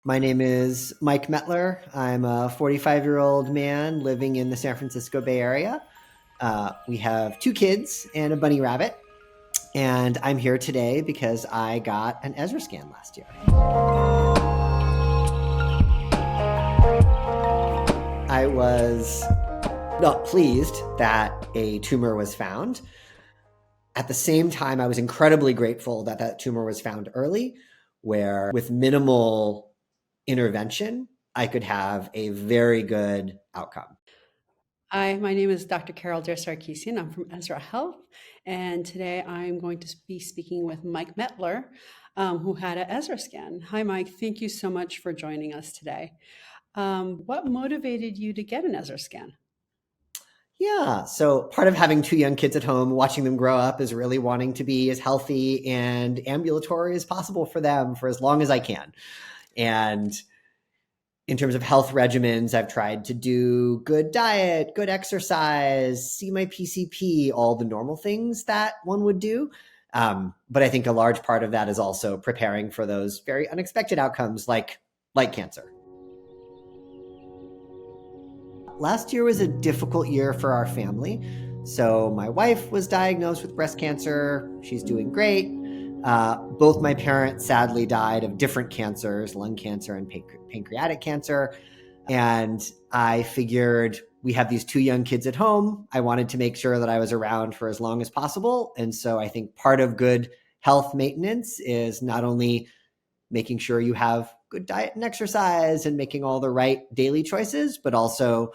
My name is Mike Metler. I'm a 45-year-old man living in the San Francisco Bay Area. We have two kids and a bunny rabbit. And I'm here today because I got an Ezra scan last year. I was not pleased that a tumor was found. At the same time, I was incredibly grateful that that tumor was found early, where with minimal intervention, I could have a very good outcome. Hi, my name is Dr. Carol Sarkisian. I'm from Ezra Health, and today I'm going to be speaking with Mike Metler, who had an Ezra scan. Hi, Mike. Thank you so much for joining us today. What motivated you to get an Ezra scan? Yeah. So part of having two young kids at home, watching them grow up, is really wanting to be as healthy and ambulatory as possible for them for as long as I can. And in terms of health regimens, I've tried to do good diet, good exercise, see my PCP, all the normal things that one would do. But I think a large part of that is also preparing for those very unexpected outcomes like cancer. Last year was a difficult year for our family. So my wife was diagnosed with breast cancer. She's doing great. Both my parents sadly died of different cancers, lung cancer and pancreatic cancer. And I figured we have these two young kids at home. I wanted to make sure that I was around for as long as possible. And so I think part of good health maintenance is not only making sure you have good diet and exercise and making all the right daily choices, but also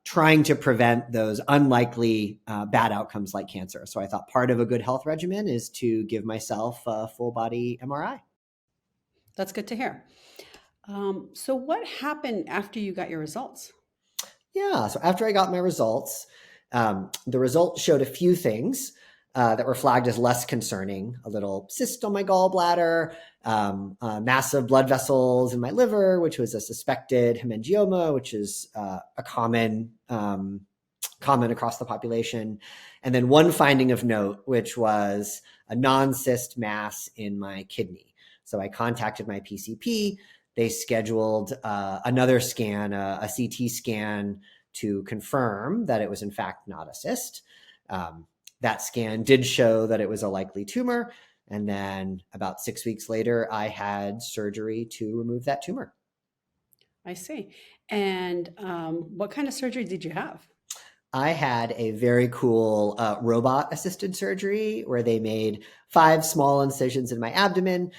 trying to prevent those unlikely bad outcomes like cancer. So I thought part of a good health regimen is to give myself a full body MRI. That's good to hear. So, what happened after you got your results? Yeah. So after I got my results, the results showed a few things that were flagged as less concerning: a little cyst on my gallbladder, massive blood vessels in my liver, which was a suspected hemangioma, which is a common across the population. And then one finding of note, which was a non-cyst mass in my kidney. So I contacted my PCP. They scheduled another scan, a CT scan, to confirm that it was in fact not a cyst. That scan did show that it was a likely tumor. And then about 6 weeks later, I had surgery to remove that tumor. I see. And what kind of surgery did you have? I had a very cool robot assisted surgery where they made 5 small incisions in my abdomen,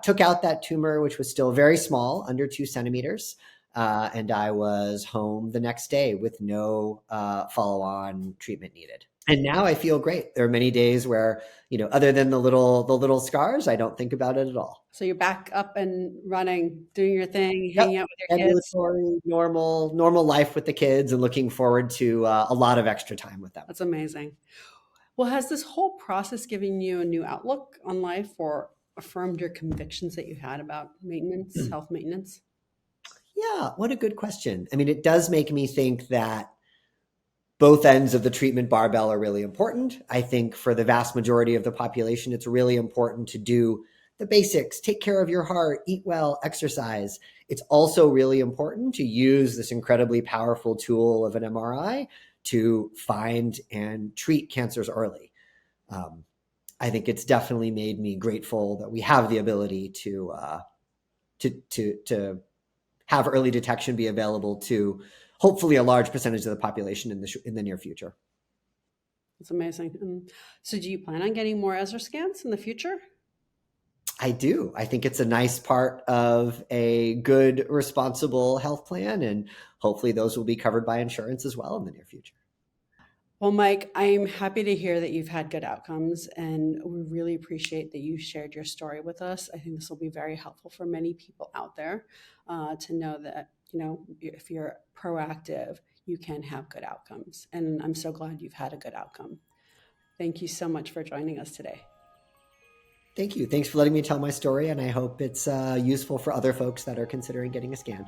took out that tumor, which was still very small, under 2 centimeters. And I was home the next day with no follow on treatment needed. And now I feel great. There are many days where, other than the little scars, I don't think about it at all. So, you're back up and running, doing your thing, Yep. hanging out with your kids. Ambulatory, normal life with the kids, and looking forward to a lot of extra time with them. That's amazing. Well, has this whole process given you a new outlook on life or affirmed your convictions that you had about maintenance, health maintenance? Yeah, what a good question. I mean, it does make me think that both ends of the treatment barbell are really important. I think for the vast majority of the population, it's really important to do the basics: take care of your heart, eat well, exercise. It's also really important to use this incredibly powerful tool of an MRI to find and treat cancers early. I think it's definitely made me grateful that we have the ability to have early detection be available to hopefully a large percentage of the population in the near future. That's amazing. So, do you plan on getting more Ezra scans in the future? I do. I think it's a nice part of a good, responsible health plan, and hopefully those will be covered by insurance as well in the near future. Well, Mike, I'm happy to hear that you've had good outcomes, and we really appreciate that you shared your story with us. I think this will be very helpful for many people out there to know that, if you're proactive, you can have good outcomes. And I'm so glad you've had a good outcome. Thank you so much for joining us today. Thank you. Thanks for letting me tell my story, and I hope it's useful for other folks that are considering getting a scan.